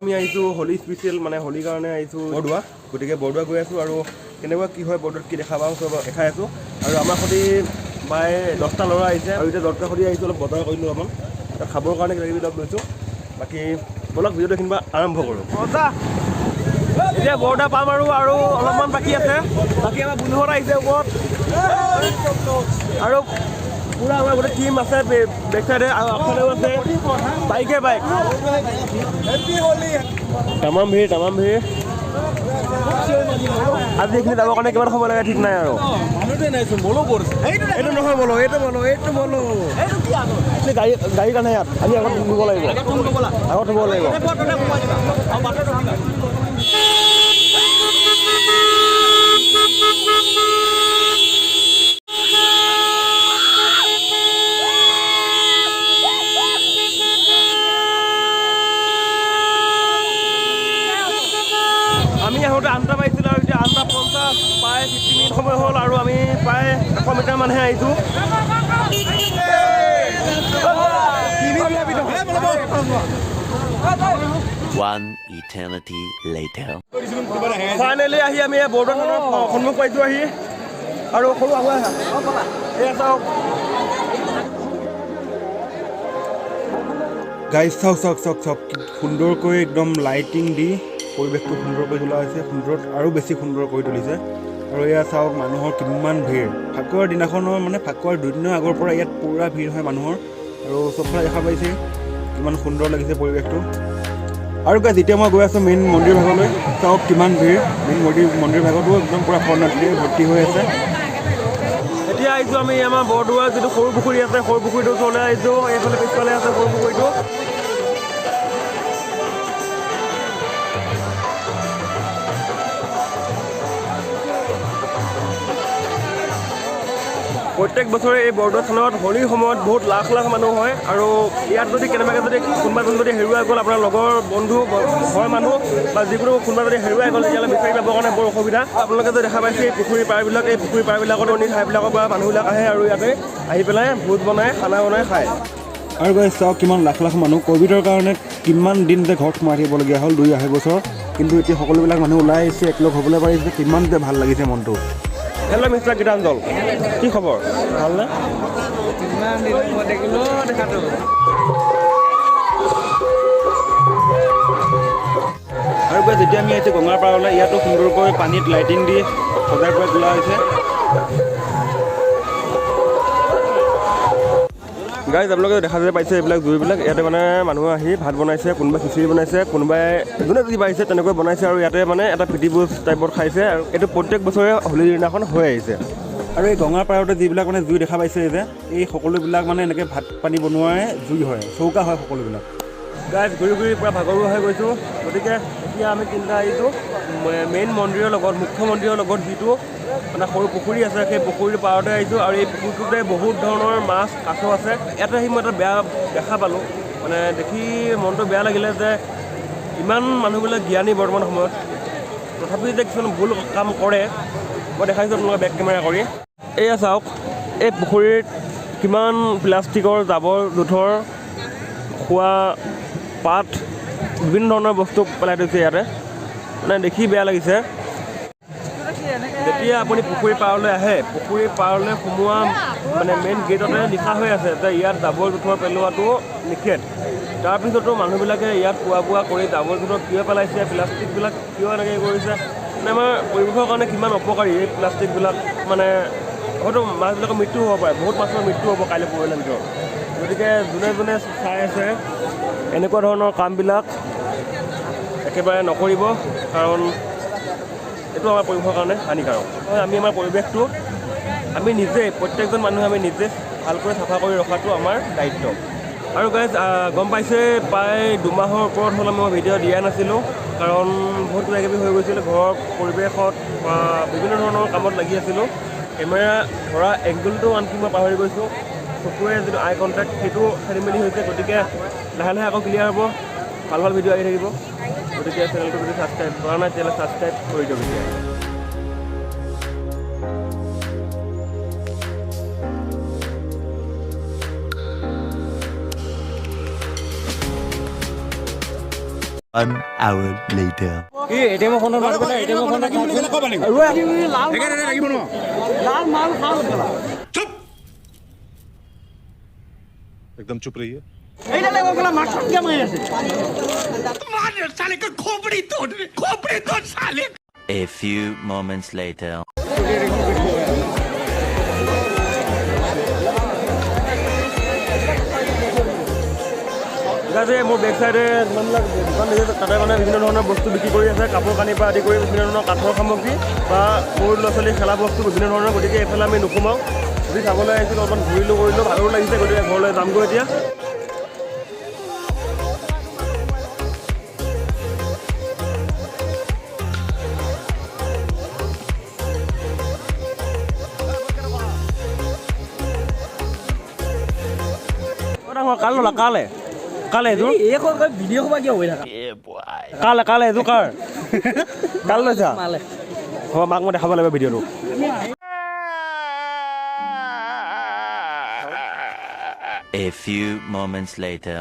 আমি আহিছোঁ হোলী স্পেচিয়েল মানে হোলীৰ কাৰণে আহিছোঁ বৰদোৱা, গতিকে বৰদোৱা গৈ আছোঁ আৰু কেনেকুৱা কি হয় বৰদোৱাত কি দেখা পাওঁ চব দেখাই আছোঁ। আৰু আমাৰ সৈতে প্ৰায় 10টা ল'ৰা আহিছে আৰু এতিয়া 10টা সৈতে আহিছোঁ, অলপ বজাৰ কৰিলোঁ অকণ, তাত খাবৰ কাৰণে কিবাকিবি লগ লৈছোঁ। বাকী ব'লক ভিডিঅ'টো এইখিনিৰ পৰা আৰম্ভ কৰোঁ। এতিয়া বৰদোৱা পাম আৰু অলপমান বাকী আছে। বাকী আমাৰ বন্ধুহঁত আহিছে ওপৰত আৰু পুৰা আমাৰ গোটেই টিম আছে বেক চাইডে আৰু আগফালেও আছে, বাইকে বাইক তামাম ভিৰ আজি এইখিনি যাবৰ কাৰণে কিমান সময় লাগে ঠিক নাই আৰু এইটো নহয় বলো গাড়ী কাৰণে ইয়াত আমি আগত নিব লাগিব, আগত থ'ব লাগিব। আমি আহোঁতে 8টা পাইছিলোঁ আৰু এতিয়া 8:50, প্ৰায় 50 মিনিট সময় হ'ল আৰু আমি প্ৰায় 100 মিটাৰ মানহে আহিছোঁ। ফাইনেলি আহি আমি বৰদোৱা থানৰ সন্মুখ পাইছোঁ আহি আৰু সৰু আগুৱাই এয়া চাওক গাইজ, চাওক সুন্দৰকৈ একদম লাইটিং দি পৰিৱেশটো সুন্দৰ কৰি তোলা হৈছে, আৰু বেছি সুন্দৰ কৰি তুলিছে। আৰু এয়া চাওক মানুহৰ কিমান ভিৰ, ফাকুৱাৰ দিনাখনৰ মানে ফাকুৱাৰ 2 দিনৰ আগৰ পৰা ইয়াত পুৰা ভিৰ হয় মানুহৰ, আৰু চবফালে দেখা পাইছে কিমান সুন্দৰ লাগিছে পৰিৱেশটো। আৰু গাইজ যেতিয়া মই গৈ আছোঁ মেইন মন্দিৰ ভাগলৈ, চাওক কিমান ভিৰ, মেইন মন্দিৰ ভাগতো একদম পুৰা শৰণাৰ্থীৰে ভৰ্তি হৈ আছে। এতিয়া আহিছোঁ আমি আমাৰ বৰদোৱাৰ যিটো সৰু পুখুৰী আছে, সৰু পুখুৰীটোৰ ওচৰলৈ আহিছোঁ। এইফালে পিছফালে আছে সৰু পুখুৰীটো। প্ৰত্যেক বছৰে এই বৰদোৱা থানত হোলীৰ সময়ত বহুত লাখ মানুহ হয়, আৰু ইয়াত যদি কেনেবাকৈ যদি কোনোবাজন যদি হেৰুৱাই গ'ল, আপোনাৰ লগৰ বন্ধু ঘৰৰ মানুহ বা যিকোনো কোনোবা যদি হেৰুৱাই গ'ল, তেতিয়াহ'লে বিচাৰি পাবৰ কাৰণে বৰ অসুবিধা। আপোনালোকে যদি দেখা পাইছে এই পুখুৰী পাৰবিলাকত অন্য ঠাইবিলাকৰ পৰা মানুহবিলাক আহে আৰু ইয়াতে আহি পেলাই ভোজ বনাই খানা বনাই খায়। আৰু গৈ চাওক কিমান লাখ মানুহ, ক'ভিডৰ কাৰণে কিমান দিন যে ঘৰত সোমাই থাকিবলগীয়া হ'ল 2-2.5 বছৰ, কিন্তু এতিয়া সকলোবিলাক মানুহ ওলাই আহিছে, একলগ হ'বলৈ পাৰিছে, কিমান যে ভাল লাগিছে মনটো। হেল্ল' মিষ্টাৰ গীতাঞ্জল, কি খবৰ? ভালনে? আৰু গৈ যেতিয়া আমি আহিছোঁ গঙাৰ পাৰলৈ, ইয়াতো সুন্দৰকৈ পানীত লাইটিং দি সজাই পৰাই তোলা হৈছে। গাইজ আপোনালোকে দেখা যায় পাইছে এইবিলাক জুইবিলাক, ইয়াতে মানে মানুহে আহি ভাত বনাইছে, কোনোবাই খিচিৰি বনাইছে, কোনোবাই যোনে যি পাৰিছে তেনেকৈ বনাইছে, আৰু ইয়াতে মানে এটা প্ৰীতিভোজ টাইপত খাইছে। আৰু এইটো প্ৰত্যেক বছৰে হোলীৰ দিনাখন হৈ আহিছে। আৰু এই গঙাৰ পাৰতে যিবিলাক মানে জুই দেখা পাইছে যে, এই সকলোবিলাক মানে এনেকৈ ভাত পানী বনোৱাই জুই হয়, চৌকা হয় সকলোবিলাক। গাইজ ঘূৰি পূৰা ভাগৰুৱা হৈ গৈছোঁ, গতিকে এতিয়া আমি তিনিটা আহিছোঁ মেইন মন্দিৰৰ লগত, মুখ্য মন্দিৰৰ লগত যিটো মানে সৰু পুখুৰী আছে, সেই পুখুৰীৰ পাৰতে আহিছোঁ। আৰু এই পুখুৰীটোতে বহুত ধৰণৰ মাছ কাছ আছে। ইয়াতে আহি মই এটা বেয়া দেখা পালোঁ, মানে দেখি মনটো বেয়া লাগিলে যে ইমান মানুহবিলাক জ্ঞানী বৰ্তমান সময়ত, তথাপি যে কিছুমান ভুল কাম কৰে। মই দেখাইছোঁ আপোনালোকে বেক কেমেৰা কৰি। এয়া চাওক এই পুখুৰীত কিমান প্লাষ্টিকৰ জাবৰ জোঁথৰ, খোৱা পাত, বিভিন্ন ধৰণৰ বস্তু পেলাই থৈছে ইয়াতে, মানে দেখি বেয়া লাগিছে। যেতিয়া আপুনি পুখুৰী পাৰলৈ আহে, পুখুৰী পাৰলৈ সোমোৱা মানে মেইন গেটতে লিখা হৈ আছে যে ইয়াত জাবৰ জোঁথৰ পেলোৱাটো নিষেধ। তাৰপিছতো মানুহবিলাকে ইয়াত খোৱা বোৱা কৰি জাবৰ জোঁথৰ কিয় পেলাইছে, প্লাষ্টিকবিলাক কিয় এনেকৈ কৰিছে, মানে আমাৰ পৰিৱেশৰ কাৰণে কিমান অপকাৰী এই প্লাষ্টিকবিলাক। মানে হয়তো মাছবিলাকৰ মৃত্যু হ'ব পাৰে, বহুত মাছৰ মৃত্যু হ'ব কাইলৈ পৰহিলৈ ভিতৰত। গতিকে যোনে চাই আছে এনেকুৱা ধৰণৰ কামবিলাক একেবাৰে নকৰিব, কাৰণ এইটো আমাৰ পৰিৱেশৰ কাৰণে হানিকাৰক। আমি আমাৰ পৰিৱেশটো আমি নিজে, প্ৰত্যেকজন মানুহে আমি নিজে ভালকৈ চাফা কৰি ৰখাটো আমাৰ দায়িত্ব। আৰু গাইজ গম পাইছে প্ৰায় 2 মাহৰ ওপৰত হ'লে মই ভিডিঅ' দিয়া নাছিলোঁ, কাৰণ বহুত কিবাকিবি হৈ গৈছিলোঁ ঘৰৰ পৰিৱেশত বা বিভিন্ন ধৰণৰ কামত লাগি আছিলোঁ। কেমেৰা ধৰা এংগলটো আনকি মই পাহৰি গৈছোঁ, চকুৰে যিটো আই কণ্টেক্ট সেইটো খেলি মেলি হৈছে। গতিকে লাহে আকৌ ক্লিয়াৰ হ'ব, ভাল ভিডিঅ' আহি থাকিব। গতিকে চেনেলটো যদি ছাবস্ক্ৰাইব কৰা নাই তেতিয়াহ'লে ছাবস্ক্ৰাইব কৰি দিয়ক এতিয়া। 1 hour later. কি এটিএম ফোন মাৰিবলে এটিএম ফোন কি বুলি ক'ব লাগিব লাল একেবাৰে লাগিব ন লাল মাল খাও চুপ एकदम चुप रहिए এইটা লাগো গলা মাছ কি মাই আছে मार साले का खोपड़ी तोड़ साले A few moments later. যে মোৰ বেক চাইডে যিমানবিলাক দোকান দিছে তাতে মানে বিভিন্ন ধৰণৰ বস্তু বিক্ৰী কৰি আছে কাপোৰ কানিৰ পৰা আদি কৰি বিভিন্ন ধৰণৰ কাঠৰ সামগ্ৰী বা সৰু ল'ৰা ছোৱালীৰ খেলা বস্তু বিভিন্ন ধৰণৰ গতিকে এইফালে আমি নোসোমাওঁ যদি চাবলৈ আহিছিলোঁ অলপমান ঘূৰিলোঁ কৰিলোঁ ভালো লাগিছে গতিকে ঘৰলৈ যামগৈ এতিয়া কালে এইটো ভিডিঅ' সোপা কিয় হৈ থাকা কালে এইটো কাৰ কাল লৈছা হ'ব মাক মই দেখাব লাগিব ভিডিঅ'টো A few moments later.